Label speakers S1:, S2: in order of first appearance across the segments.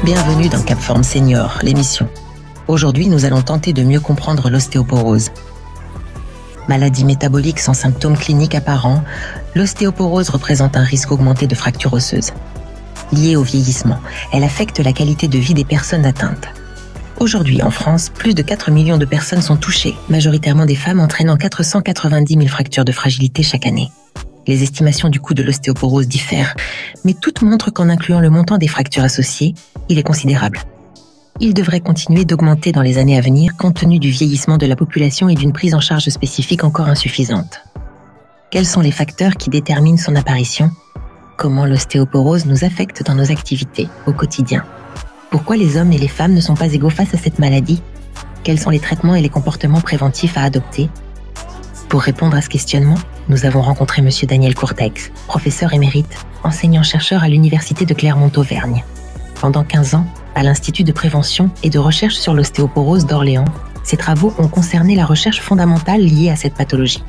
S1: Bienvenue dans Capform Senior, l'émission. Aujourd'hui, nous allons tenter de mieux comprendre l'ostéoporose. Maladie métabolique sans symptômes cliniques apparents, l'ostéoporose représente un risque augmenté de fractures osseuses. Liée au vieillissement, elle affecte la qualité de vie des personnes atteintes. Aujourd'hui, en France, plus de 4 millions de personnes sont touchées, majoritairement des femmes, entraînant 490 000 fractures de fragilité chaque année. Les estimations du coût de l'ostéoporose diffèrent, mais toutes montrent qu'en incluant le montant des fractures associées, il est considérable. Il devrait continuer d'augmenter dans les années à venir compte tenu du vieillissement de la population et d'une prise en charge spécifique encore insuffisante. Quels sont les facteurs qui déterminent son apparition? Comment l'ostéoporose nous affecte dans nos activités au quotidien? Pourquoi les hommes et les femmes ne sont pas égaux face à cette maladie? Quels sont les traitements et les comportements préventifs à adopter? Pour répondre à ce questionnement, nous avons rencontré M. Daniel Courtex, professeur émérite, enseignant-chercheur à l'Université de Clermont-Auvergne. Pendant 15 ans, à l'Institut de prévention et de recherche sur l'ostéoporose d'Orléans, ses travaux ont concerné la recherche fondamentale liée à cette pathologie.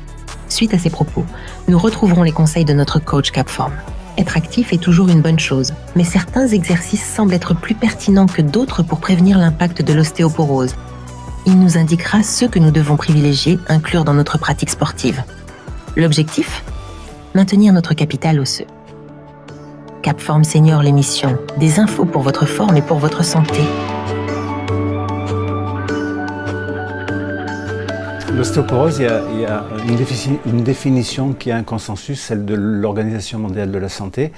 S1: Suite à ces propos, nous retrouverons les conseils de notre coach Capform. Être actif est toujours une bonne chose, mais certains exercices semblent être plus pertinents que d'autres pour prévenir l'impact de l'ostéoporose. Il nous indiquera ceux que nous devons privilégier, inclure dans notre pratique sportive. L'objectif? Maintenir notre capital osseux. Capform Senior, l'émission. Des infos pour votre forme et pour votre santé.
S2: L'ostéoporose, il y a une définition qui a un consensus, celle de l'Organisation mondiale de la santé,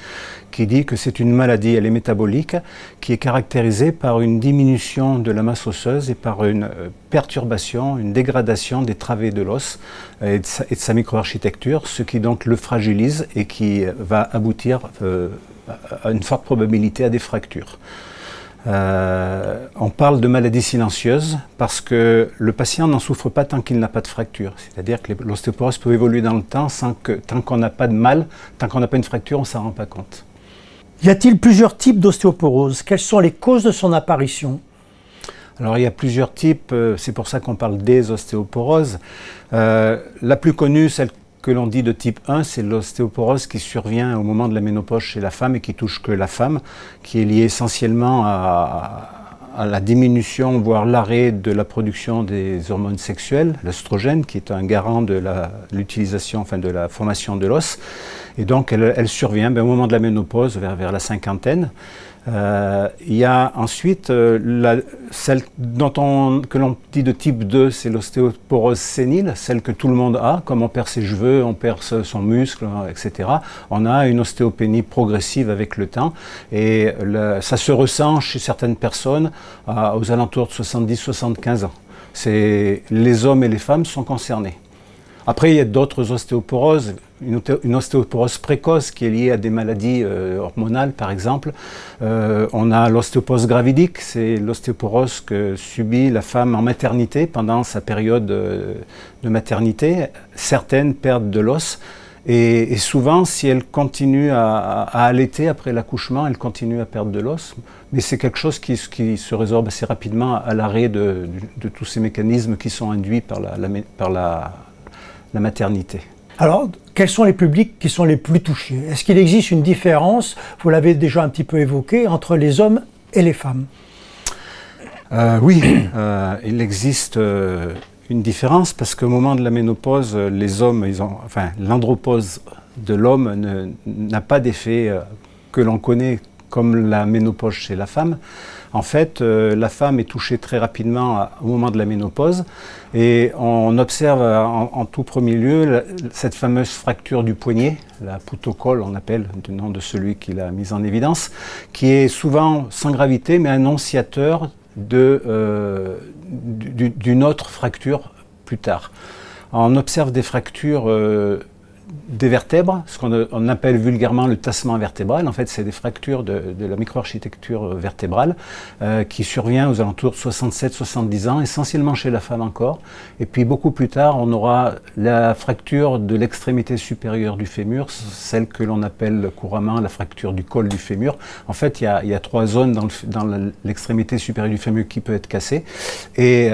S2: qui dit que c'est une maladie, elle est métabolique, qui est caractérisée par une diminution de la masse osseuse et par une perturbation, une dégradation des travées de l'os et de sa microarchitecture, ce qui donc le fragilise et qui va aboutir à une forte probabilité à des fractures. On parle de maladie silencieuse parce que le patient n'en souffre pas tant qu'il n'a pas de fracture. C'est-à-dire que l'ostéoporose peut évoluer dans le temps tant qu'on n'a pas de mal, tant qu'on n'a pas une fracture, on ne s'en rend pas compte.
S3: Y a-t-il plusieurs types d'ostéoporose? Quelles sont les causes de son apparition?
S2: Alors il y a plusieurs types, c'est pour ça qu'on parle des ostéoporoses. La plus connue, celle que l'on dit de type 1, c'est l'ostéoporose qui survient au moment de la ménopause chez la femme et qui touche que la femme, qui est liée essentiellement à la diminution, voire l'arrêt de la production des hormones sexuelles, l'œstrogène, qui est un garant de l'utilisation, enfin de la formation de l'os. Et donc elle survient au moment de la ménopause, vers la cinquantaine. Il y a ensuite celle que l'on dit de type 2, c'est l'ostéoporose sénile, celle que tout le monde a, comme on perd ses cheveux, on perd son muscle, etc. On a une ostéopénie progressive avec le temps et ça se ressent chez certaines personnes aux alentours de 70-75 ans. Les hommes et les femmes sont concernés. Après, il y a d'autres ostéoporoses, une ostéoporose précoce qui est liée à des maladies hormonales, par exemple. On a l'ostéoporose gravidique, c'est l'ostéoporose que subit la femme en maternité pendant sa période de maternité. Certaines perdent de l'os et souvent, si elle continue à allaiter après l'accouchement, elle continue à perdre de l'os. Mais c'est quelque chose qui se résorbe assez rapidement à l'arrêt de tous ces mécanismes qui sont induits par la maternité.
S3: Alors, quels sont les publics qui sont les plus touchés? Est-ce qu'il existe une différence, vous l'avez déjà un petit peu évoqué, entre les hommes et les femmes?
S2: Oui, il existe une différence parce qu'au moment de la ménopause, les hommes, l'andropause de l'homme n'a pas d'effet que l'on connaît comme la ménopause chez la femme. En fait, la femme est touchée très rapidement au moment de la ménopause et on observe en tout premier lieu cette fameuse fracture du poignet, la putocole on appelle, du nom de celui qui l'a mise en évidence, qui est souvent sans gravité mais annonciateur d'une autre fracture plus tard. On observe des fractures des vertèbres, ce qu'on appelle vulgairement le tassement vertébral. En fait, c'est des fractures de la microarchitecture vertébrale qui survient aux alentours de 67-70 ans, essentiellement chez la femme encore. Et puis beaucoup plus tard, on aura la fracture de l'extrémité supérieure du fémur, celle que l'on appelle couramment la fracture du col du fémur. En fait, il y a 3 zones dans l'extrémité supérieure du fémur qui peut être cassée. Et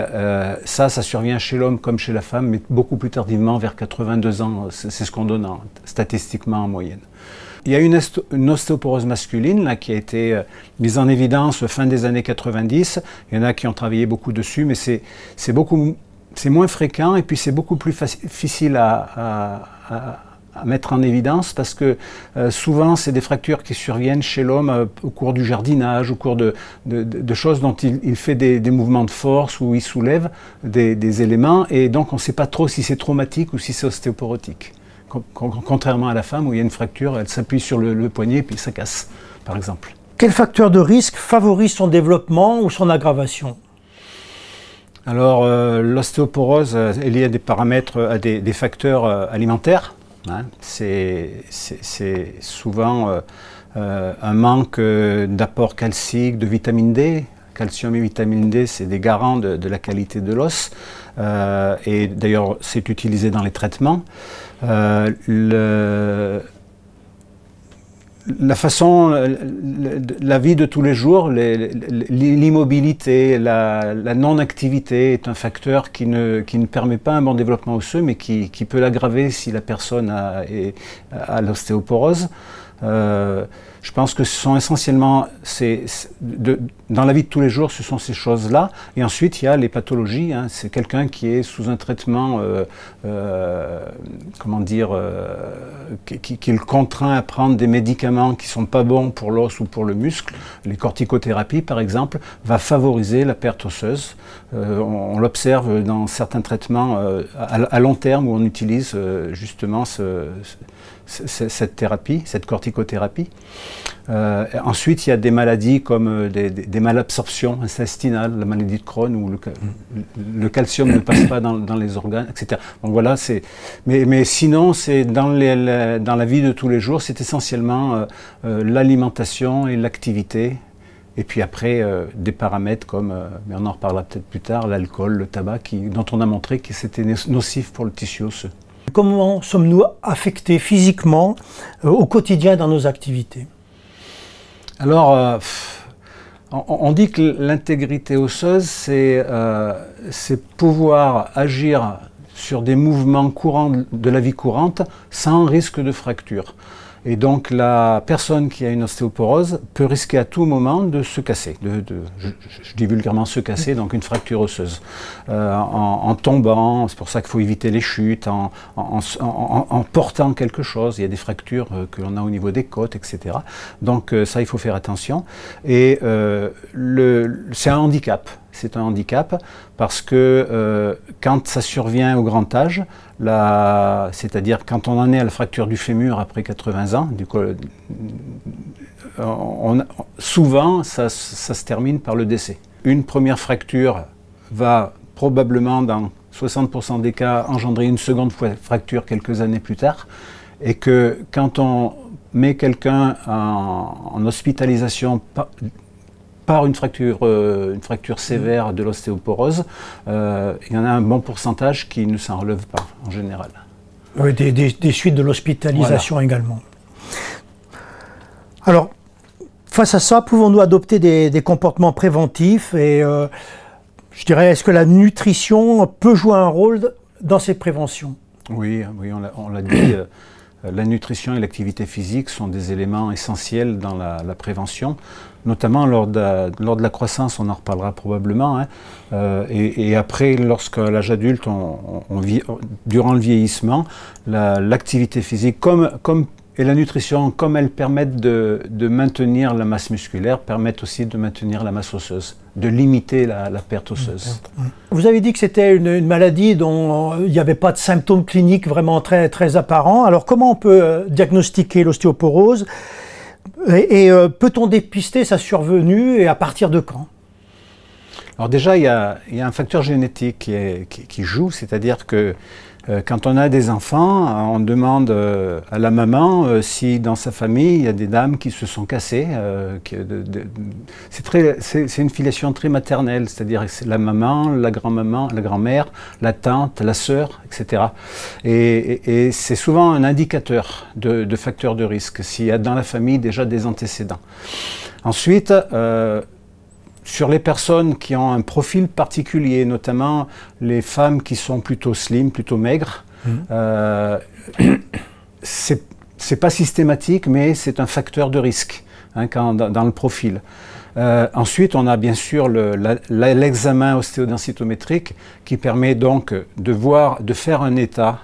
S2: ça survient chez l'homme comme chez la femme, mais beaucoup plus tardivement, vers 82 ans. C'est ce qu'on donne statistiquement en moyenne. Il y a une ostéoporose masculine là, qui a été mise en évidence fin des années 90. Il y en a qui ont travaillé beaucoup dessus, mais c'est moins fréquent et puis c'est beaucoup plus difficile à mettre en évidence parce que souvent c'est des fractures qui surviennent chez l'homme au cours du jardinage, au cours de choses dont il fait des mouvements de force ou il soulève des éléments et donc on ne sait pas trop si c'est traumatique ou si c'est ostéoporotique. Contrairement à la femme où il y a une fracture, elle s'appuie sur le poignet et puis ça casse, par exemple.
S3: Quel facteur de risque favorise son développement ou son aggravation?
S2: Alors l'ostéoporose est liée à des paramètres, à des facteurs alimentaires. Hein, c'est souvent un manque d'apport calcique, de vitamine D. Calcium et vitamine D, c'est des garants de la qualité de l'os. Et d'ailleurs, c'est utilisé dans les traitements. La façon, la vie de tous les jours, l'immobilité, la non-activité est un facteur qui ne permet pas un bon développement osseux, mais qui peut l'aggraver si la personne a l'ostéoporose. Je pense que ce sont essentiellement, dans la vie de tous les jours, ce sont ces choses-là. Et ensuite, il y a les pathologies. Hein. C'est quelqu'un qui est sous un traitement, comment dire, qui le contraint à prendre des médicaments qui ne sont pas bons pour l'os ou pour le muscle. Les corticothérapies, par exemple, va favoriser la perte osseuse. On l'observe dans certains traitements à long terme où on utilise justement cette thérapie, cette corticothérapie. Ensuite, il y a des maladies comme des malabsorptions intestinales, la maladie de Crohn, où le calcium ne passe pas dans les organes, etc. Donc voilà, mais sinon, dans la vie de tous les jours, c'est essentiellement l'alimentation et l'activité. Et puis après, des paramètres comme, mais on en reparlera peut-être plus tard, l'alcool, le tabac, dont on a montré que c'était nocif pour le tissu osseux.
S3: Comment sommes-nous affectés physiquement au quotidien dans nos activités?
S2: Alors, on dit que l'intégrité osseuse, c'est pouvoir agir sur des mouvements courants de la vie courante sans risque de fracture. Et donc la personne qui a une ostéoporose peut risquer à tout moment de se casser, je dis vulgairement se casser, donc une fracture osseuse, en tombant, c'est pour ça qu'il faut éviter les chutes, en portant quelque chose, il y a des fractures que l'on a au niveau des côtes, etc. Donc ça, il faut faire attention. Et c'est un handicap. C'est un handicap parce que quand ça survient au grand âge, c'est-à-dire quand on en est à la fracture du fémur après 80 ans, souvent ça se termine par le décès. Une première fracture va probablement dans 60% des cas engendrer une seconde fracture quelques années plus tard, et que quand on met quelqu'un en hospitalisation par une fracture sévère de l'ostéoporose, il y en a un bon pourcentage qui ne s'en relève pas, en général.
S3: Oui, des suites de l'hospitalisation également. Alors, face à ça, pouvons-nous adopter des comportements préventifs et, je dirais, est-ce que la nutrition peut jouer un rôle dans cette prévention?
S2: Oui, on l'a dit. La nutrition et l'activité physique sont des éléments essentiels dans la prévention, notamment lors de la croissance, on en reparlera probablement, hein, et après, lorsqu'à l'âge adulte, durant le vieillissement, l'activité physique et la nutrition, comme elles permettent de maintenir la masse musculaire, permettent aussi de maintenir la masse osseuse, de limiter la perte osseuse.
S3: Vous avez dit que c'était une maladie dont il n'y avait pas de symptômes cliniques vraiment très, très apparents. Alors comment on peut diagnostiquer l'ostéoporose et peut-on dépister sa survenue et à partir de quand?
S2: Alors déjà, il y a un facteur génétique qui joue, c'est-à-dire que quand on a des enfants, on demande à la maman si dans sa famille il y a des dames qui se sont cassées. C'est une filiation très maternelle, c'est-à-dire la maman, la grand-mère, la tante, la sœur, etc. Et c'est souvent un indicateur de facteurs de risque, s'il y a dans la famille déjà des antécédents. Ensuite, sur les personnes qui ont un profil particulier, notamment les femmes qui sont plutôt slim, plutôt maigres, c'est c'est pas systématique, mais c'est un facteur de risque hein, dans le profil. Ensuite, on a bien sûr l'examen ostéodensitométrique qui permet donc de faire un état.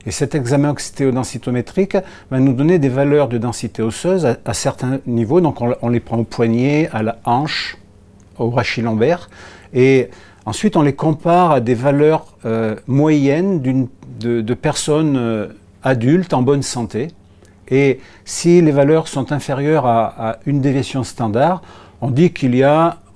S2: Et cet examen ostéodensitométrique va nous donner des valeurs de densité osseuse à certains niveaux. Donc on les prend au poignet, à la hanche, au rachis lombaire. Et ensuite, on les compare à des valeurs moyennes de personnes adultes en bonne santé. Et si les valeurs sont inférieures à une déviation standard, on dit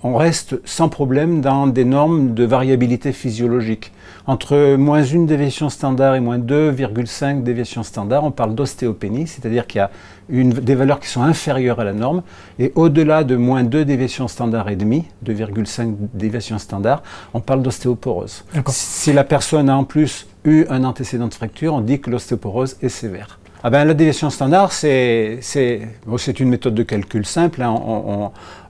S2: on reste sans problème dans des normes de variabilité physiologique. Entre moins 1 déviation standard et moins 2,5 déviation standard, on parle d'ostéopénie, c'est-à-dire qu'il y a des valeurs qui sont inférieures à la norme, et au-delà de moins 2 déviations standard et demi, 2,5 déviations standard, on parle d'ostéoporose. Si la personne a en plus eu un antécédent de fracture, on dit que l'ostéoporose est sévère. Ah ben, la déviation standard, c'est une méthode de calcul simple. Hein.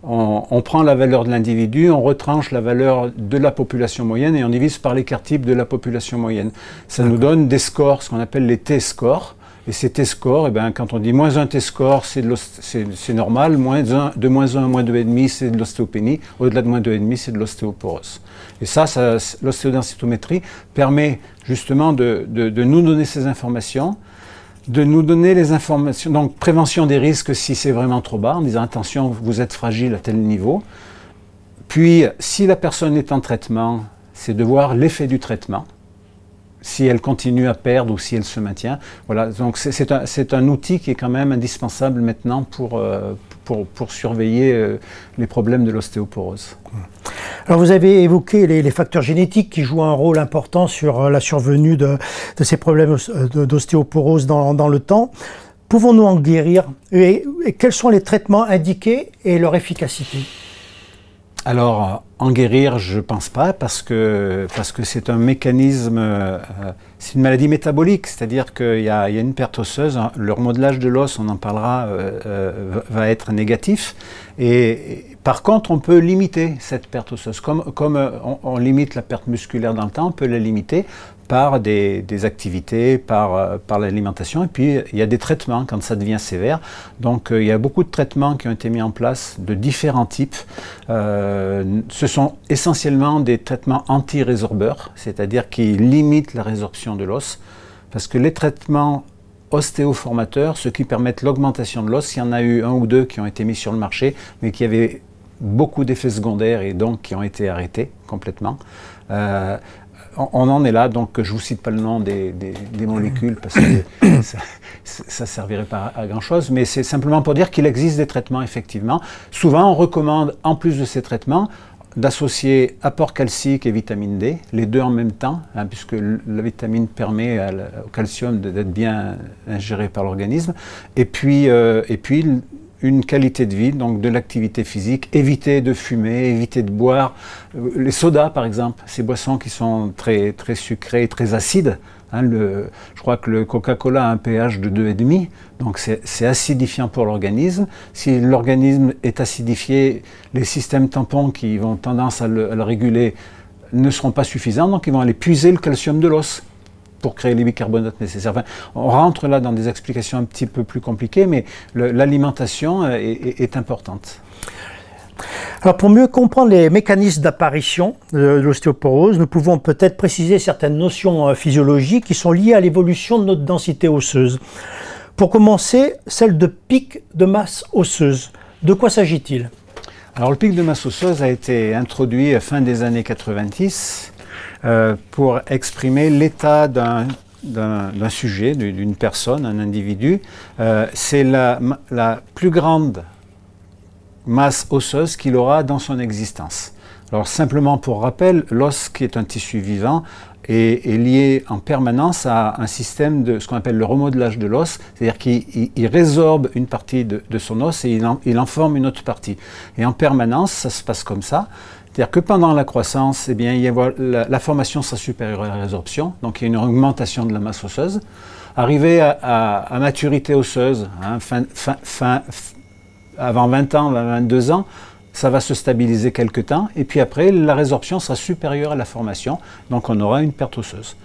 S2: On prend la valeur de l'individu, on retranche la valeur de la population moyenne et on divise par l'écart type de la population moyenne. Ça nous donne des scores, ce qu'on appelle les T-scores. Et ces T-scores, eh ben, quand on dit moins 1 T-score, c'est normal, de moins 1 à moins 2,5, c'est de l'ostéopénie, au-delà de moins 2,5, c'est de l'ostéoporose. Et ça l'ostéodensitométrie permet justement de nous donner ces informations, de nous donner les informations, donc prévention des risques si c'est vraiment trop bas, en disant attention, vous êtes fragile à tel niveau. Puis, si la personne est en traitement, c'est de voir l'effet du traitement, si elle continue à perdre ou si elle se maintient. Voilà, donc c'est un outil qui est quand même indispensable maintenant pour surveiller les problèmes de l'ostéoporose.
S3: Alors vous avez évoqué les facteurs génétiques qui jouent un rôle important sur la survenue de ces problèmes d'ostéoporose dans le temps. Pouvons-nous en guérir et quels sont les traitements indiqués et leur efficacité?
S2: Alors, en guérir, je ne pense pas, parce que c'est un mécanisme, c'est une maladie métabolique, c'est-à-dire qu'il y a une perte osseuse, hein, le remodelage de l'os, on en parlera, va être négatif. Et par contre, on peut limiter cette perte osseuse. Comme on limite la perte musculaire dans le temps, on peut la limiter par des activités, par l'alimentation. Et puis, il y a des traitements quand ça devient sévère. Donc, il y a beaucoup de traitements qui ont été mis en place de différents types. Ce sont essentiellement des traitements anti-résorbeurs, c'est-à-dire qui limitent la résorption de l'os. Parce que les traitements ostéoformateurs, ceux qui permettent l'augmentation de l'os, il y en a eu 1 ou 2 qui ont été mis sur le marché, mais qui avaient beaucoup d'effets secondaires et donc qui ont été arrêtés complètement. On en est là, donc je ne vous cite pas le nom des molécules parce que ça ne servirait pas à grand-chose, mais c'est simplement pour dire qu'il existe des traitements effectivement. Souvent, on recommande, en plus de ces traitements, d'associer apport calcique et vitamine D, les deux en même temps, hein, puisque la vitamine permet au calcium d'être bien ingéré par l'organisme, et puis une qualité de vie, donc de l'activité physique, éviter de fumer, éviter de boire. Les sodas, par exemple, ces boissons qui sont très, très sucrées, très acides. Hein, je crois que le Coca-Cola a un pH de 2,5, donc c'est acidifiant pour l'organisme. Si l'organisme est acidifié, les systèmes tampons qui vont tendance à le réguler ne seront pas suffisants, donc ils vont aller puiser le calcium de l'os pour créer les bicarbonates nécessaires. Enfin, on rentre là dans des explications un petit peu plus compliquées, mais l'alimentation est importante.
S3: Alors pour mieux comprendre les mécanismes d'apparition de l'ostéoporose, nous pouvons peut-être préciser certaines notions physiologiques qui sont liées à l'évolution de notre densité osseuse. Pour commencer, celle de pic de masse osseuse. De quoi s'agit-il?
S2: Alors le pic de masse osseuse a été introduit à fin des années 90 pour exprimer l'état d'un sujet, d'une personne, un individu. C'est la plus grande masse osseuse qu'il aura dans son existence. Alors simplement pour rappel, l'os qui est un tissu vivant est lié en permanence à un système de ce qu'on appelle le remodelage de l'os, c'est-à-dire qu'il résorbe une partie de son os et il en forme une autre partie. Et en permanence, ça se passe comme ça. C'est-à-dire que pendant la croissance, eh bien, la formation sera supérieure à la résorption, donc il y a une augmentation de la masse osseuse. Arrivé à maturité osseuse, hein, avant 20 ans, 22 ans, ça va se stabiliser quelque temps, et puis après, la résorption sera supérieure à la formation, donc on aura une perte osseuse.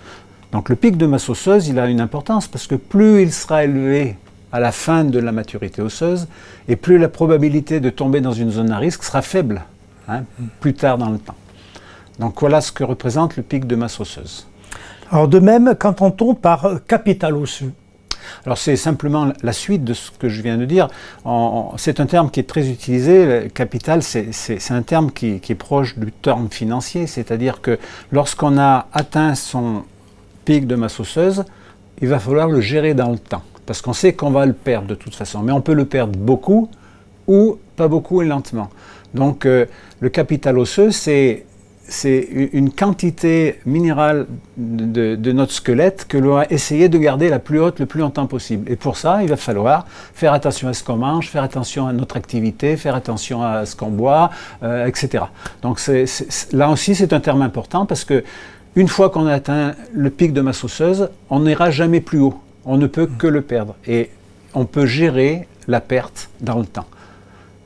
S2: Donc le pic de masse osseuse, il a une importance, parce que plus il sera élevé à la fin de la maturité osseuse, et plus la probabilité de tomber dans une zone à risque sera faible, hein, plus tard dans le temps. Donc voilà ce que représente le pic de masse osseuse.
S3: Alors de même, qu'entend-on par capital osseux?
S2: Alors c'est simplement la suite de ce que je viens de dire. C'est un terme qui est très utilisé. Le capital, c'est un terme qui est proche du terme financier, c'est-à-dire que lorsqu'on a atteint son pic de masse osseuse, il va falloir le gérer dans le temps, parce qu'on sait qu'on va le perdre de toute façon, mais on peut le perdre beaucoup ou pas beaucoup et lentement. Donc le capital osseux, c'est une quantité minérale de notre squelette que l'on va essayer de garder la plus haute le plus longtemps possible. Et pour ça, il va falloir faire attention à ce qu'on mange, faire attention à notre activité, faire attention à ce qu'on boit, etc. Donc là aussi, c'est un terme important parce que une fois qu'on a atteint le pic de masse osseuse, on n'ira jamais plus haut. On ne peut que le perdre. Et on peut gérer la perte dans le temps,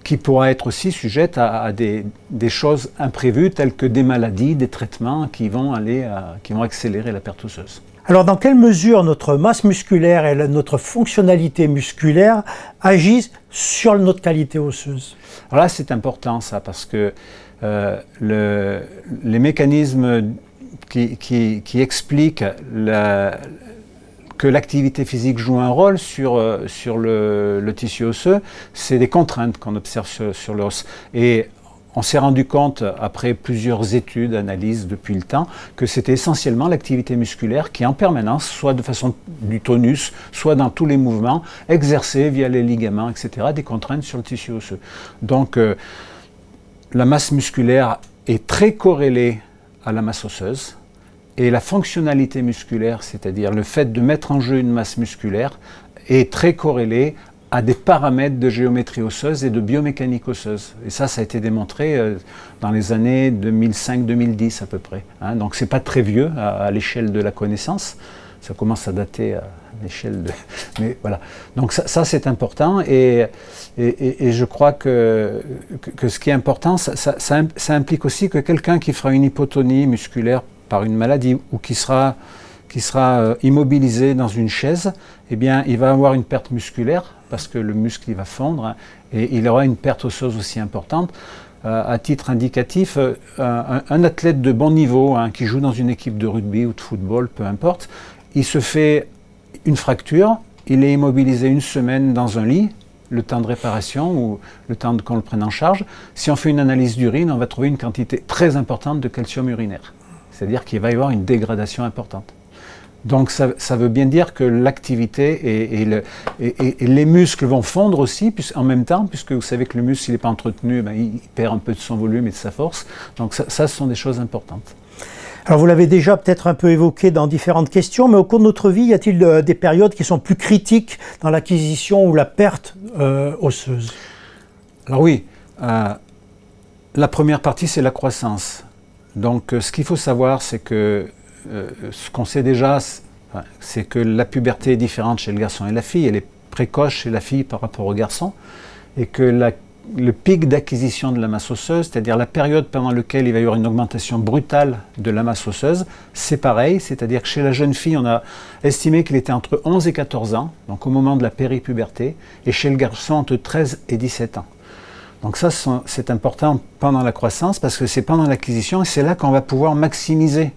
S2: qui pourra être aussi sujette à des choses imprévues telles que des maladies, des traitements qui vont accélérer la perte osseuse.
S3: Alors dans quelle mesure notre masse musculaire et notre fonctionnalité musculaire agissent sur notre qualité osseuse?
S2: Alors là c'est important ça, parce que les mécanismes qui expliquent que l'activité physique joue un rôle sur le tissu osseux, c'est des contraintes qu'on observe sur l'os. Et on s'est rendu compte, après plusieurs études, analyses depuis le temps, que c'était essentiellement l'activité musculaire qui en permanence, soit de façon du tonus, soit dans tous les mouvements, exerçait via les ligaments, etc., des contraintes sur le tissu osseux. Donc la masse musculaire est très corrélée à la masse osseuse. Et la fonctionnalité musculaire, c'est-à-dire le fait de mettre en jeu une masse musculaire, est très corrélée à des paramètres de géométrie osseuse et de biomécanique osseuse. Et ça a été démontré dans les années 2005-2010 à peu près. Hein. Donc c'est pas très vieux à l'échelle de la connaissance. Ça commence à dater à l'échelle de... Mais voilà. Donc ça c'est important. Et je crois que ce qui est important, ça implique aussi que quelqu'un qui fera une hypotonie musculaire par une maladie ou qui sera immobilisé dans une chaise, eh bien, il va avoir une perte musculaire parce que le muscle il va fondre, hein, et il aura une perte osseuse aussi importante. À titre indicatif, un athlète de bon niveau, hein, qui joue dans une équipe de rugby ou de football, peu importe, il se fait une fracture, il est immobilisé une semaine dans un lit, le temps de réparation ou le temps qu'on le prenne en charge. Si on fait une analyse d'urine, on va trouver une quantité très importante de calcium urinaire. C'est-à-dire qu'il va y avoir une dégradation importante. Donc ça veut bien dire que l'activité et les muscles vont fondre aussi en même temps, puisque vous savez que le muscle, s'il n'est pas entretenu, ben, il perd un peu de son volume et de sa force. Donc ça ce sont des choses importantes.
S3: Alors vous l'avez déjà peut-être un peu évoqué dans différentes questions, mais au cours de notre vie, y a-t-il des périodes qui sont plus critiques dans l'acquisition ou la perte osseuse?
S2: Alors oui, la première partie, c'est la croissance. Donc ce qu'il faut savoir, c'est que ce qu'on sait déjà, c'est que la puberté est différente chez le garçon et la fille. Elle est précoce chez la fille par rapport au garçon. Et que le pic d'acquisition de la masse osseuse, c'est-à-dire la période pendant laquelle il va y avoir une augmentation brutale de la masse osseuse, c'est pareil. C'est-à-dire que chez la jeune fille, on a estimé qu'il était entre 11 et 14 ans, donc au moment de la péripuberté, et chez le garçon entre 13 et 17 ans. Donc ça, c'est important pendant la croissance parce que c'est pendant l'acquisition et c'est là qu'on va pouvoir maximiser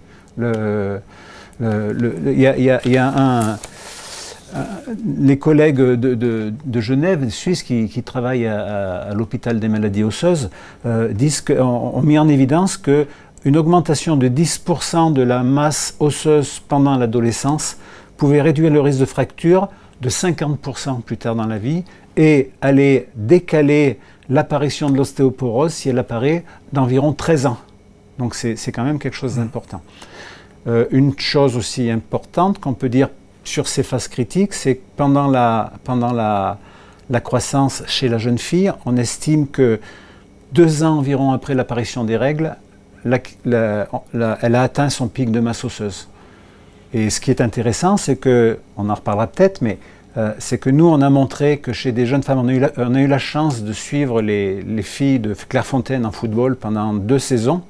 S2: les collègues de Genève, des Suisses qui travaillent à l'hôpital des maladies osseuses, ont mis en évidence qu'une augmentation de 10% de la masse osseuse pendant l'adolescence pouvait réduire le risque de fracture de 50% plus tard dans la vie et aller décaler l'apparition de l'ostéoporose si elle apparaît d'environ 13 ans. Donc c'est quand même quelque chose d'important. Une chose aussi importante qu'on peut dire sur ces phases critiques, c'est que pendant la croissance chez la jeune fille, on estime que 2 ans environ après l'apparition des règles, elle a atteint son pic de masse osseuse. Et ce qui est intéressant, c'est que, on en reparlera peut-être, mais c'est que nous, on a montré que chez des jeunes femmes, on a eu la chance de suivre les filles de Clairefontaine en football pendant 2 saisons,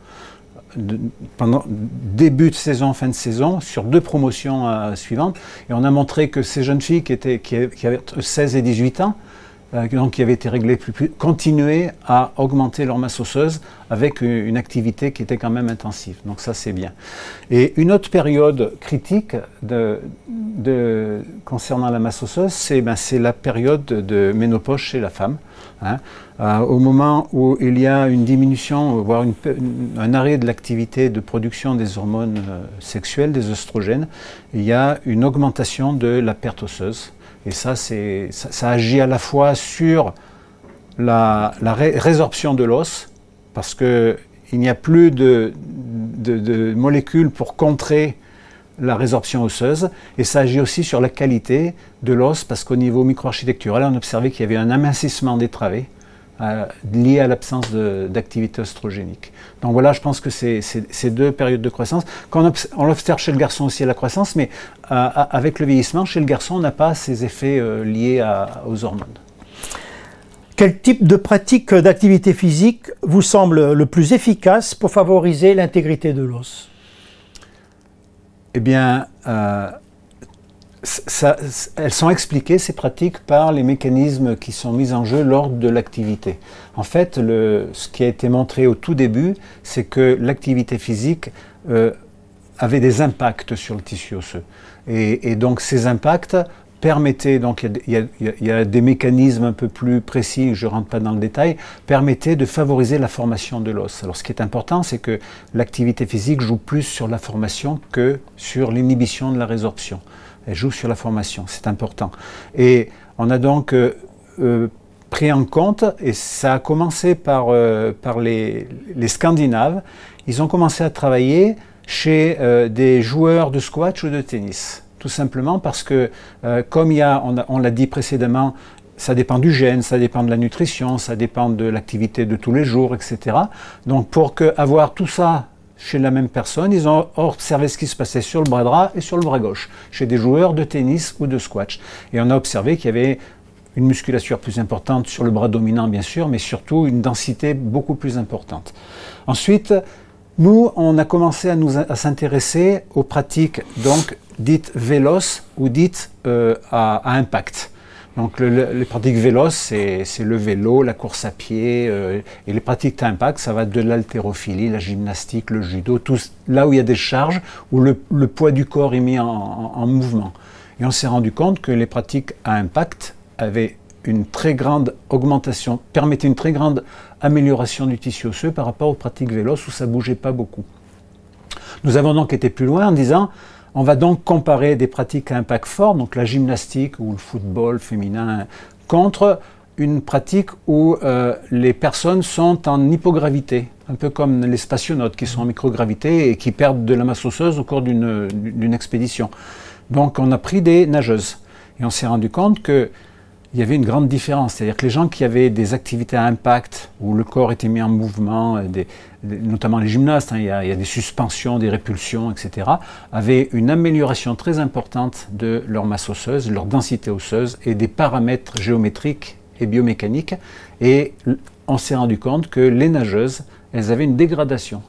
S2: pendant début de saison, fin de saison, sur 2 promotions suivantes. Et on a montré que ces jeunes filles qui avaient 16 et 18 ans, donc qui avaient été réglées continuaient à augmenter leur masse osseuse avec une activité qui était quand même intensive. Donc ça, c'est bien. Et une autre période critique concernant la masse osseuse, c'est la période de ménopause chez la femme. Hein. Au moment où il y a une diminution, voire un arrêt de l'activité de production des hormones sexuelles, des oestrogènes, il y a une augmentation de la perte osseuse. Et ça agit à la fois sur la résorption de l'os, parce qu'il n'y a plus de molécules pour contrer la résorption osseuse, et ça agit aussi sur la qualité de l'os, parce qu'au niveau microarchitectural, on observait qu'il y avait un amincissement des travées lié à l'absence d'activité oestrogénique. Donc voilà, je pense que c'est 2 périodes de croissance. On l'observe chez le garçon aussi à la croissance, mais avec le vieillissement, chez le garçon, on n'a pas ces effets liés aux hormones.
S3: Quel type de pratique d'activité physique vous semble le plus efficace pour favoriser l'intégrité de l'os?
S2: Eh bien, elles sont expliquées, ces pratiques, par les mécanismes qui sont mis en jeu lors de l'activité. En fait, ce qui a été montré au tout début, c'est que l'activité physique avait des impacts sur le tissu osseux. Et donc ces impacts permettaient, donc il y a des mécanismes un peu plus précis, je ne rentre pas dans le détail, permettaient de favoriser la formation de l'os. Alors ce qui est important, c'est que l'activité physique joue plus sur la formation que sur l'inhibition de la résorption. Elle joue sur la formation, c'est important. Et on a donc pris en compte, et ça a commencé par les Scandinaves, ils ont commencé à travailler chez des joueurs de squash ou de tennis. Tout simplement parce que, comme on l'a dit précédemment, ça dépend du gène, ça dépend de la nutrition, ça dépend de l'activité de tous les jours, etc. Donc pour avoir tout ça chez la même personne, ils ont observé ce qui se passait sur le bras droit et sur le bras gauche, chez des joueurs de tennis ou de squash. Et on a observé qu'il y avait une musculature plus importante sur le bras dominant, bien sûr, mais surtout une densité beaucoup plus importante. Ensuite, nous, on a commencé à s'intéresser aux pratiques donc dites véloces ou dites à impact. Donc les pratiques véloces, c'est le vélo, la course à pied, et les pratiques à impact, ça va de l'haltérophilie, la gymnastique, le judo, tout là où il y a des charges, où le poids du corps est mis en mouvement. Et on s'est rendu compte que les pratiques à impact avaient une très grande augmentation, permettaient une très grande amélioration du tissu osseux par rapport aux pratiques véloces où ça ne bougeait pas beaucoup. Nous avons donc été plus loin en disant, on va donc comparer des pratiques à impact fort, donc la gymnastique ou le football féminin, contre une pratique où les personnes sont en hypogravité, un peu comme les spationautes qui sont en microgravité et qui perdent de la masse osseuse au cours d'une expédition. Donc on a pris des nageuses et on s'est rendu compte qu'il y avait une grande différence, c'est-à-dire que les gens qui avaient des activités à impact, où le corps était mis en mouvement, notamment les gymnastes, il y a des suspensions, des répulsions, etc., avaient une amélioration très importante de leur masse osseuse, leur densité osseuse et des paramètres géométriques et biomécaniques. Et on s'est rendu compte que les nageuses, elles avaient une dégradation,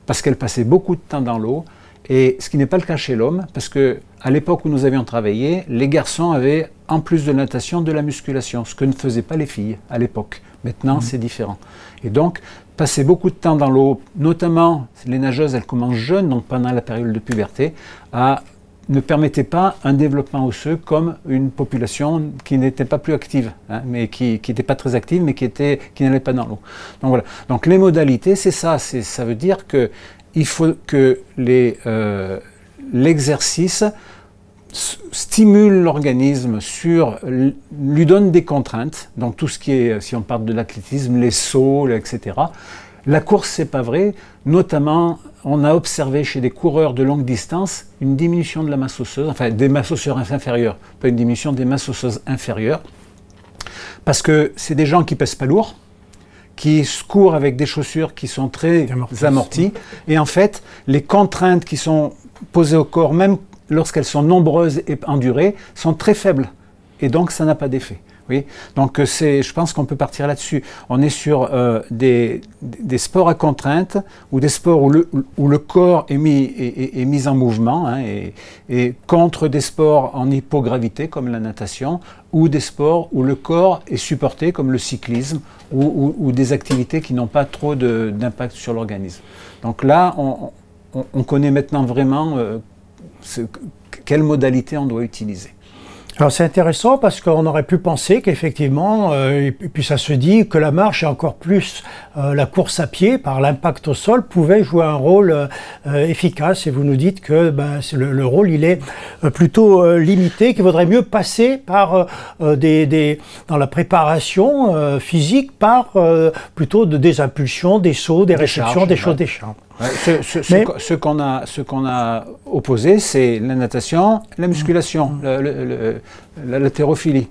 S2: parce qu'elles passaient beaucoup de temps dans l'eau, et ce qui n'est pas le cas chez l'homme, parce qu'à l'époque où nous avions travaillé, les garçons avaient, en plus de la natation, de la musculation, ce que ne faisaient pas les filles à l'époque. Maintenant, c'est différent. Et donc, passer beaucoup de temps dans l'eau, notamment les nageuses, elles commencent jeunes, donc pendant la période de puberté, ne permettait pas un développement osseux comme une population qui n'était pas plus active, hein, mais qui n'était pas très active, mais qui n'allait pas dans l'eau. Donc voilà. Donc les modalités, c'est ça. Ça veut dire que il faut que l'exercice stimule l'organisme, lui donne des contraintes, donc tout ce qui est, si on parle de l'athlétisme, les sauts, etc. La course, c'est pas vrai, notamment on a observé chez des coureurs de longue distance une diminution de la masse osseuse, enfin des masses osseuses inférieures, pas une diminution des masses osseuses inférieures, parce que c'est des gens qui pèsent pas lourd, qui courent avec des chaussures qui sont très amorties. Et en fait, les contraintes qui sont posées au corps, même lorsqu'elles sont nombreuses et endurées, sont très faibles. Et donc, ça n'a pas d'effet. Oui, donc je pense qu'on peut partir là-dessus. On est sur des sports à contrainte ou des sports où le corps est mis en mouvement, hein, et contre des sports en hypogravité comme la natation ou des sports où le corps est supporté comme le cyclisme ou des activités qui n'ont pas trop d'impact sur l'organisme. Donc là, on connaît maintenant vraiment quelle modalité on doit utiliser.
S3: Alors c'est intéressant parce qu'on aurait pu penser qu'effectivement, et puis ça se dit que la marche et encore plus la course à pied par l'impact au sol pouvait jouer un rôle efficace, et vous nous dites que le rôle il est plutôt limité, qu'il vaudrait mieux passer par dans la préparation physique par plutôt des impulsions, des sauts, des réceptions, des choses, des charges.
S2: Ouais, ce qu'on a opposé, c'est la natation, la musculation, l'haltérophilie.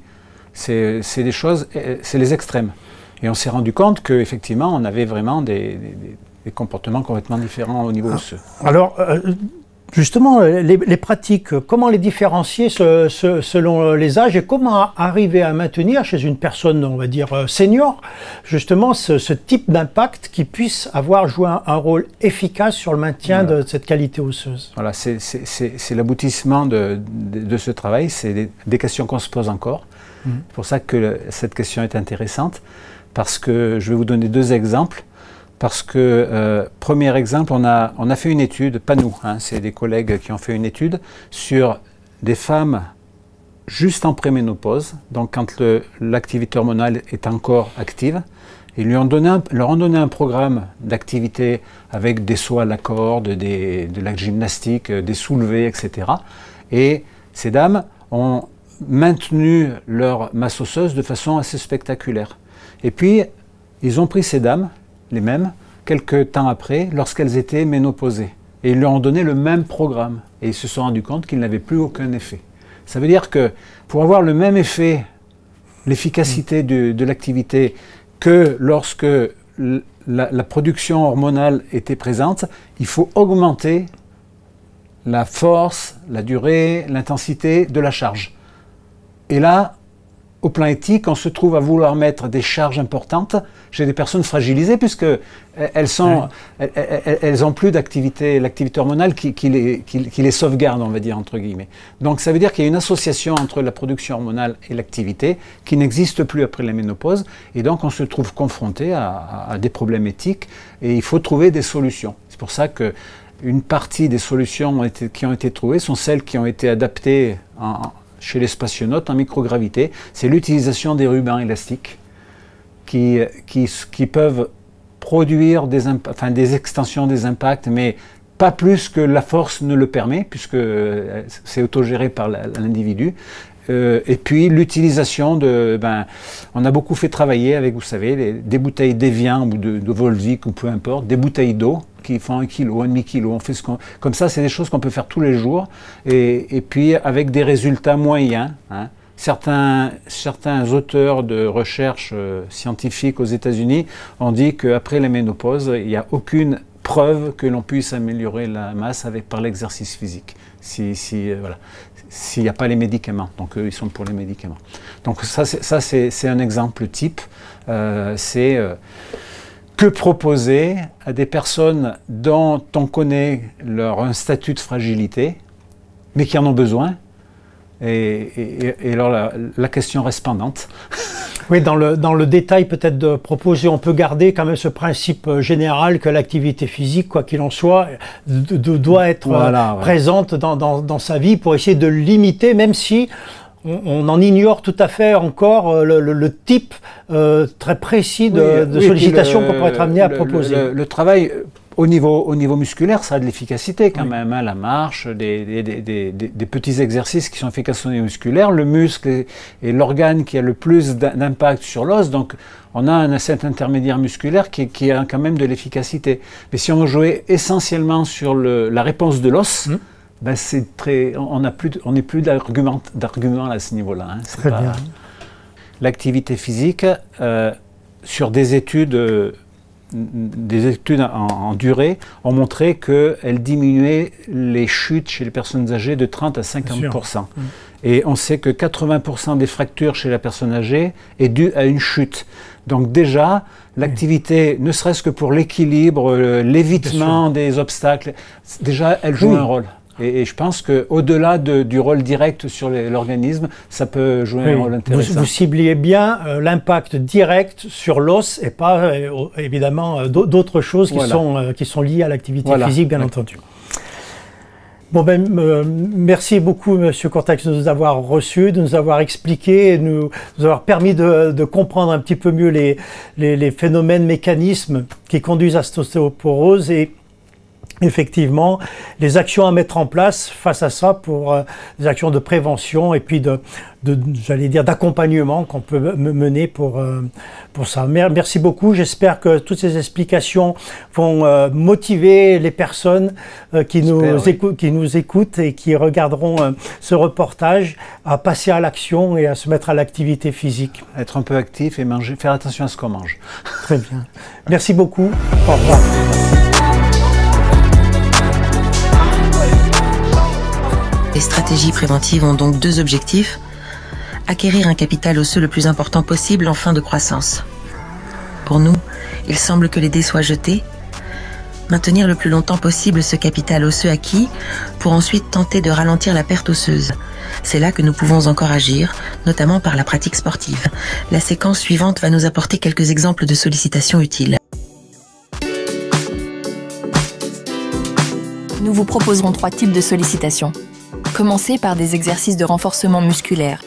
S2: C'est des choses, c'est les extrêmes. Et on s'est rendu compte qu'effectivement, on avait vraiment des comportements complètement différents au niveau osseux.
S3: Alors, justement, les pratiques, comment les différencier selon les âges, et comment arriver à maintenir chez une personne, on va dire, senior, justement ce type d'impact qui puisse jouer un rôle efficace sur le maintien de cette qualité osseuse.
S2: Voilà, c'est l'aboutissement de ce travail, c'est des questions qu'on se pose encore. C'est pour ça que cette question est intéressante, parce que je vais vous donner deux exemples. Parce que, premier exemple, on a fait une étude, pas nous, hein, c'est des collègues qui ont fait une étude sur des femmes juste en préménopause, donc quand l'activité hormonale est encore active. Ils leur ont donné un programme d'activité avec des sauts à la corde, de la gymnastique, des soulevés, etc. Et ces dames ont maintenu leur masse osseuse de façon assez spectaculaire. Et puis, ils ont pris ces dames, les mêmes, quelques temps après, lorsqu'elles étaient ménopausées. Et ils leur ont donné le même programme. Et ils se sont rendus compte qu'ils n'avaient plus aucun effet. Ça veut dire que pour avoir le même effet, l'efficacité de l'activité, que lorsque la production hormonale était présente, il faut augmenter la force, la durée, l'intensité de la charge. Et là, au plan éthique, on se trouve à vouloir mettre des charges importantes chez des personnes fragilisées, puisqu'elles n'ont plus d'activité, l'activité hormonale qui les sauvegarde, on va dire, entre guillemets. Donc ça veut dire qu'il y a une association entre la production hormonale et l'activité qui n'existe plus après la ménopause, et donc on se trouve confronté à des problèmes éthiques, et il faut trouver des solutions. C'est pour ça que une partie des solutions qui ont été trouvées sont celles qui ont été adaptées chez les spationautes en microgravité. C'est l'utilisation des rubans élastiques qui peuvent produire des extensions des impacts, mais pas plus que la force ne le permet, puisque c'est autogéré par l'individu. Et puis l'utilisation on a beaucoup fait travailler avec, vous savez, des bouteilles d'Evian ou de Volvic ou peu importe, des bouteilles d'eau qui font 1 kg, 1,5 kg. On fait comme ça, c'est des choses qu'on peut faire tous les jours, et puis avec des résultats moyens. Hein. Certains auteurs de recherche scientifiques aux États-Unis ont dit qu'après la ménopause, il n'y a aucune preuve que l'on puisse améliorer la masse par l'exercice physique, s'il n'y a pas les médicaments. Donc eux, ils sont pour les médicaments. Donc ça c'est un exemple type. Que proposer à des personnes dont on connaît un statut de fragilité, mais qui en ont besoin. Et alors la question reste pendante.
S3: Oui, dans le détail peut-être de proposer, on peut garder quand même ce principe général que l'activité physique, quoi qu'il en soit, doit être présente dans sa vie pour essayer de limiter, même si on en ignore tout à fait encore le type très précis de sollicitation qu'on pourrait être amené à proposer.
S2: Le travail au niveau musculaire, ça a de l'efficacité quand même, hein, la marche, des petits exercices qui sont efficaces au niveau musculaire. Le muscle est l'organe qui a le plus d'impact sur l'os, donc on a cet intermédiaire musculaire qui a quand même de l'efficacité. Mais si on jouait essentiellement sur la réponse de l'os, on n'est plus d'argument à ce niveau-là. Hein.
S3: Très bien.
S2: L'activité physique, sur des études en durée, ont montré qu'elle diminuait les chutes chez les personnes âgées de 30 à 50%. Et on sait que 80% des fractures chez la personne âgée est due à une chute. Donc déjà, l'activité, ne serait-ce que pour l'équilibre, l'évitement des obstacles, déjà, elle joue un rôle. Et je pense qu'au-delà du rôle direct sur l'organisme, ça peut jouer un rôle intéressant.
S3: Vous cibliez bien l'impact direct sur l'os et pas évidemment d'autres choses qui sont liées à l'activité physique, bien entendu. Bon merci beaucoup Monsieur Courtex de nous avoir reçus, de nous avoir expliqué, de nous avoir permis de comprendre un petit peu mieux les phénomènes, mécanismes qui conduisent à cette ostéoporose et effectivement les actions à mettre en place face à ça pour des actions de prévention et puis j'allais dire d'accompagnement qu'on peut mener pour ça. Merci beaucoup, j'espère que toutes ces explications vont motiver les personnes qui nous écoutent et qui regarderont ce reportage à passer à l'action et à se mettre à l'activité physique.
S2: Être un peu actif et manger, faire attention à ce qu'on mange.
S3: Très bien. Merci beaucoup. Au revoir.
S1: Les stratégies préventives ont donc deux objectifs: acquérir un capital osseux le plus important possible en fin de croissance. Pour nous, il semble que les dés soient jetés, maintenir le plus longtemps possible ce capital osseux acquis pour ensuite tenter de ralentir la perte osseuse. C'est là que nous pouvons encore agir, notamment par la pratique sportive. La séquence suivante va nous apporter quelques exemples de sollicitations utiles.
S4: Nous vous proposerons 3 types de sollicitations. Commencez par des exercices de renforcement musculaire.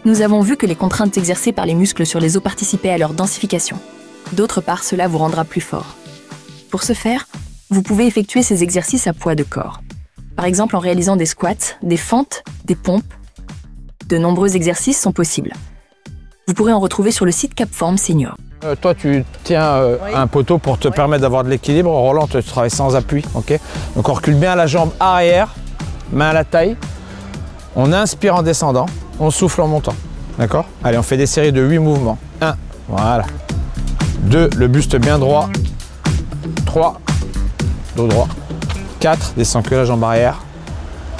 S4: Nous avons vu que les contraintes exercées par les muscles sur les os participaient à leur densification. D'autre part, cela vous rendra plus fort. Pour ce faire, vous pouvez effectuer ces exercices à poids de corps. Par exemple en réalisant des squats, des fentes, des pompes. De nombreux exercices sont possibles. Vous pourrez en retrouver sur le site Capform Senior.
S5: Toi, tu tiens un poteau pour te permettre d'avoir de l'équilibre. Roland, tu travailles sans appui. Okay, donc on recule bien la jambe arrière, main à la taille. On inspire en descendant, on souffle en montant. D'accord? Allez, on fait des séries de 8 mouvements. 1, voilà. 2, le buste bien droit. 3, dos droit. 4, descends que la jambe arrière.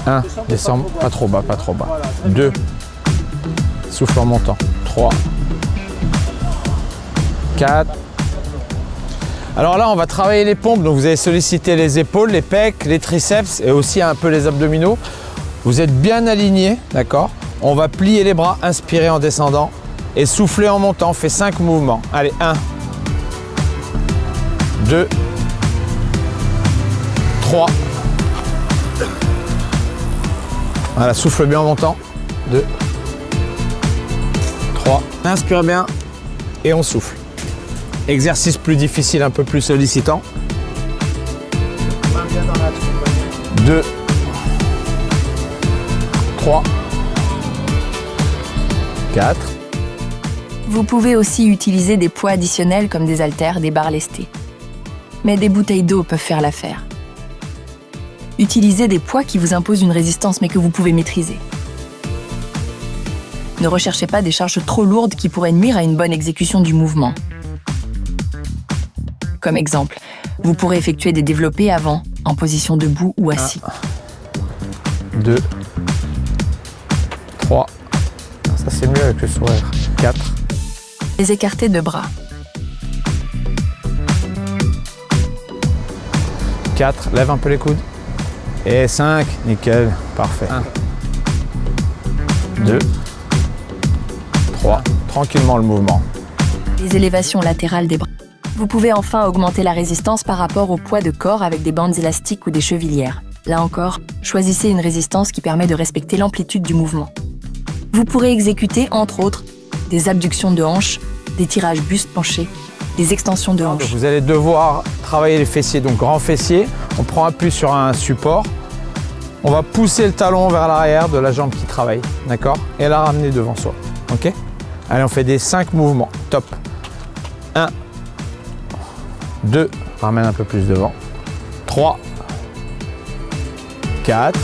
S5: 1, descends pas trop bas, pas trop bas. 2, souffle en montant. 3, 4. Alors là, on va travailler les pompes. Donc vous allez solliciter les épaules, les pecs, les triceps et aussi un peu les abdominaux. Vous êtes bien aligné, d'accord? On va plier les bras, inspirer en descendant et souffler en montant. On fait 5 mouvements. Allez, 1, 2, 3. Voilà, souffle bien en montant. 2, 3. Inspire bien et on souffle. Exercice plus difficile, un peu plus sollicitant. 2, 3, 4.
S4: Vous pouvez aussi utiliser des poids additionnels comme des haltères, des barres lestées. Mais des bouteilles d'eau peuvent faire l'affaire. Utilisez des poids qui vous imposent une résistance mais que vous pouvez maîtriser. Ne recherchez pas des charges trop lourdes qui pourraient nuire à une bonne exécution du mouvement. Comme exemple, vous pourrez effectuer des développés avant, en position debout ou assis.
S5: 2, 3, ça c'est mieux avec le sourire. 4.
S4: Les écartés de bras.
S5: 4, lève un peu les coudes. Et 5, nickel, parfait. 1, 2, 3, tranquillement le mouvement.
S4: Les élévations latérales des bras. Vous pouvez enfin augmenter la résistance par rapport au poids de corps avec des bandes élastiques ou des chevilières. Là encore, choisissez une résistance qui permet de respecter l'amplitude du mouvement. Vous pourrez exécuter, entre autres, des abductions de hanches, des tirages buste penché, des extensions de hanches.
S5: Vous allez devoir travailler les fessiers, donc grand fessier. On prend appui sur un support. On va pousser le talon vers l'arrière de la jambe qui travaille, d'accord? Et la ramener devant soi, ok? Allez, on fait des 5 mouvements, top. 1, 2, ramène un peu plus devant. 3, 4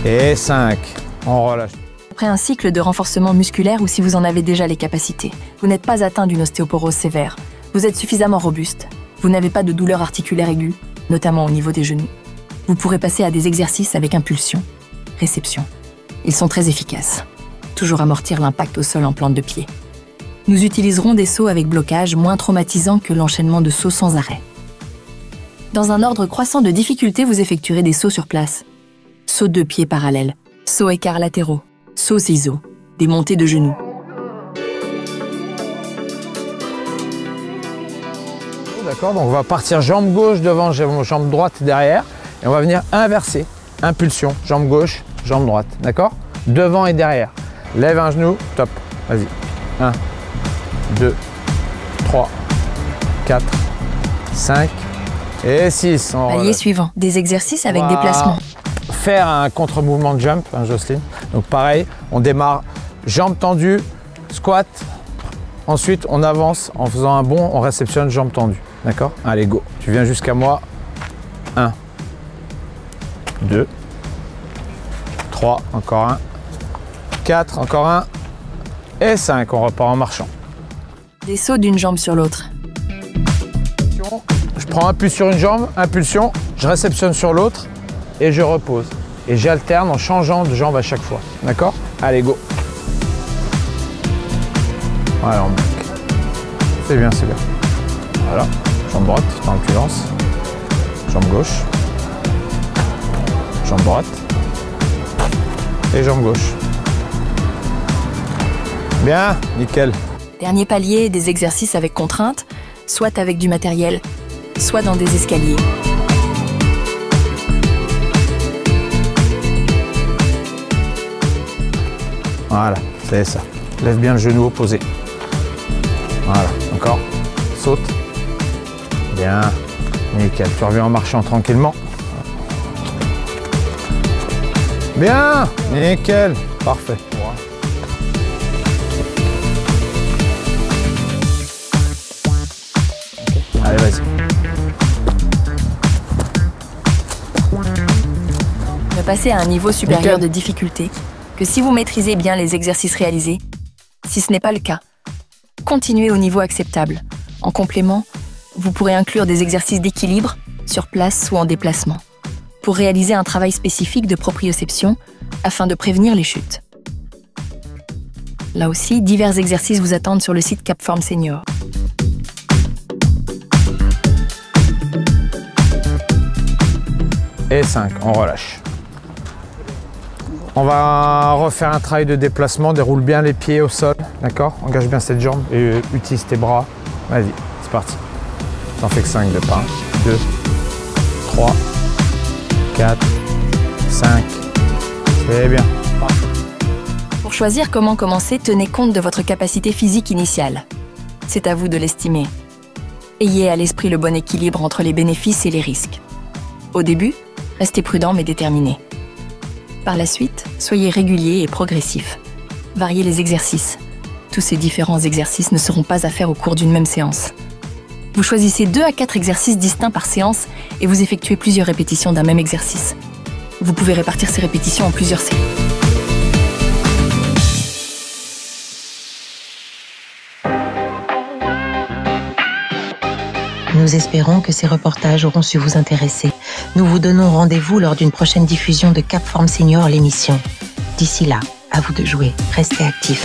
S5: et 5. On relâche.
S4: Après un cycle de renforcement musculaire ou si vous en avez déjà les capacités, vous n'êtes pas atteint d'une ostéoporose sévère. Vous êtes suffisamment robuste. Vous n'avez pas de douleur articulaire aiguë, notamment au niveau des genoux. Vous pourrez passer à des exercices avec impulsion. réception. Ils sont très efficaces. Toujours amortir l'impact au sol en plante de pied. Nous utiliserons des sauts avec blocage moins traumatisants que l'enchaînement de sauts sans arrêt. Dans un ordre croissant de difficulté, vous effectuerez des sauts sur place. Sauts de pieds parallèles, sauts écarts latéraux, sauts ciseaux, des montées de genoux.
S5: D'accord, donc on va partir jambe gauche devant, jambe droite derrière. Et on va venir inverser. Impulsion, jambe gauche, jambe droite. D'accord? Devant et derrière. Lève un genou, top. Vas-y. 1, 2, 3, 4, 5 et 6.
S4: Palier suivant, des exercices avec déplacement.
S5: Faire un contre-mouvement de jump, hein, Jocelyne. Donc pareil, on démarre jambes tendues, squat. Ensuite, on avance en faisant un bond, on réceptionne jambes tendues. D'accord? Allez, go. Tu viens jusqu'à moi. 1, 2, 3, encore un. 4, encore un. Et 5, on repart en marchant.
S4: Des sauts d'une jambe sur l'autre.
S5: Je prends un push sur une jambe, impulsion, je réceptionne sur l'autre et je repose. Et j'alterne en changeant de jambe à chaque fois. D'accord? Allez, go. Voilà, on bloque. C'est bien, c'est bien. Voilà. Jambe droite, tant que tu lances. Jambe gauche. Jambe droite. Et jambe gauche. Bien, nickel.
S4: Dernier palier, des exercices avec contrainte, soit avec du matériel, soit dans des escaliers.
S5: Voilà, c'est ça. Lève bien le genou opposé. Voilà, encore. Saute. Bien, nickel. Tu reviens en marchant tranquillement. Bien, nickel. Parfait. Okay. Allez, vas-y.
S4: Ne passez à un niveau supérieur de difficulté que si vous maîtrisez bien les exercices réalisés. Si ce n'est pas le cas, continuez au niveau acceptable. En complément, vous pourrez inclure des exercices d'équilibre, sur place ou en déplacement, pour réaliser un travail spécifique de proprioception afin de prévenir les chutes. Là aussi, divers exercices vous attendent sur le site CapForm Senior.
S5: Et 5, on relâche. On va refaire un travail de déplacement, déroule bien les pieds au sol, d'accord? Engage bien cette jambe et utilise tes bras. Vas-y, c'est parti. T'en fais que 5 de pas. 1, 2, 3, 4, 5. C'est bien.
S4: Pour choisir comment commencer, tenez compte de votre capacité physique initiale. C'est à vous de l'estimer. Ayez à l'esprit le bon équilibre entre les bénéfices et les risques. Au début, restez prudent mais déterminé. Par la suite, soyez régulier et progressif. Variez les exercices. Tous ces différents exercices ne seront pas à faire au cours d'une même séance. Vous choisissez 2 à 4 exercices distincts par séance et vous effectuez plusieurs répétitions d'un même exercice. Vous pouvez répartir ces répétitions en plusieurs séries.
S1: Nous espérons que ces reportages auront su vous intéresser. Nous vous donnons rendez-vous lors d'une prochaine diffusion de CapForm Senior, l'émission. D'ici là, à vous de jouer. Restez actifs.